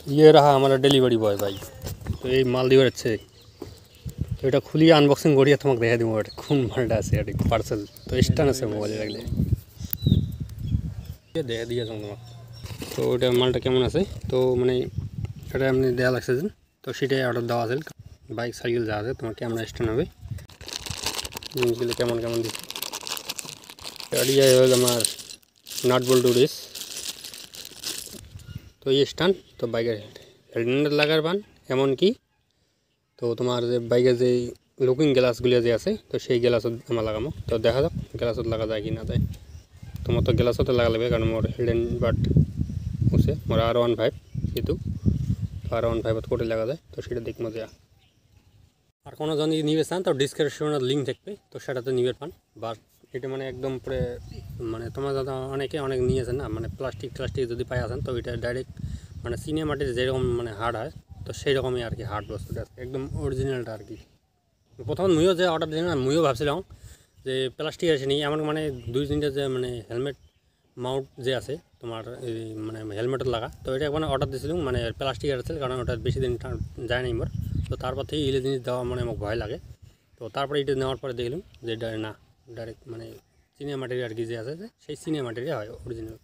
ये रहा हमारा डिलीवरी बॉय भाई। तो ये माल दिए अच्छे तो এটা খুলি আনবক্সিং করিয়ে তোমাকে দেখাই দিব এটা কোন মালটা আছে এটা পার্সেল তো স্টান আছে মোবাইলে রাখলে ये দেখা দিয়ে যাও তোমাকে তো এটা মালটা কেমন আছে তো মানে এটা এমনি দেয়া লাগছে তো সেটাই অর্ডার দেওয়া আছে বাইক সাইকেল যা আছে তোমার ক্যামেরা স্ট্যান্ড হবে জিনিসগুলো কেমন কেমন দিচ্ছে গাড়ি হল আমার নাট বল্টু রেস তো এই স্ট্যান্ড তো বাইকের হেলমেট লাগার বান এমন কি তো তোমার যে বাইকের যে লুকিং গ্লাসগুলো যে আছে তো সেই গ্লাসও আমার লাগামো তো দেখা যাক গ্লাসত লাগা যায় কি না যায় তোমার তো গ্লাসতে লাগা লাগবে কারণ মোর হিডেন বাট আছে মোর R15 কিন্তু R15 কোটে লাগা যায় তো সেটা দেখমু যা আর কোনো যদি নিবে চান তো ডেসক্রিপশনে লিংক থাকবে তো সেটাতে নিবে পান বাট এটা মানে একদম পুরো মানে তোমরা দাদা অনেকে অনেক নিয়েছে না মানে প্লাস্টিক যদি পাই আছেন তো এটা ডাইরেক্ট মানে সিনেমাটির যেরকম মানে হার্ড হয় তো সেই রকমই আর কি হার্ড বস্তুটা একদম অরিজিনালটা আর কি প্রথম মুইও যে অর্ডার দিলাম না মুইও ভাবছিলাম যে প্লাস্টিক আসেনি এমন মানে দুই তিনটা যে মানে হেলমেট মাউন্ট যে আছে তোমার এই মানে হেলমেটের লাগা তো এটা একবার অর্ডার দিয়েছিলাম মানে প্লাস্টিক আছে কারণ ওটা বেশি দিন যায় না মোর তো তারপর থেকে ইলে জিনিস দেওয়া মানে আমার ভয় লাগে তো তারপরে এটা নেওয়ার পরে দেখলাম যে না ডাইরেক্ট মানে সিনেমাটির আর কি যে আছে সেই সিনেমাটিরই হয় অরিজিনাল।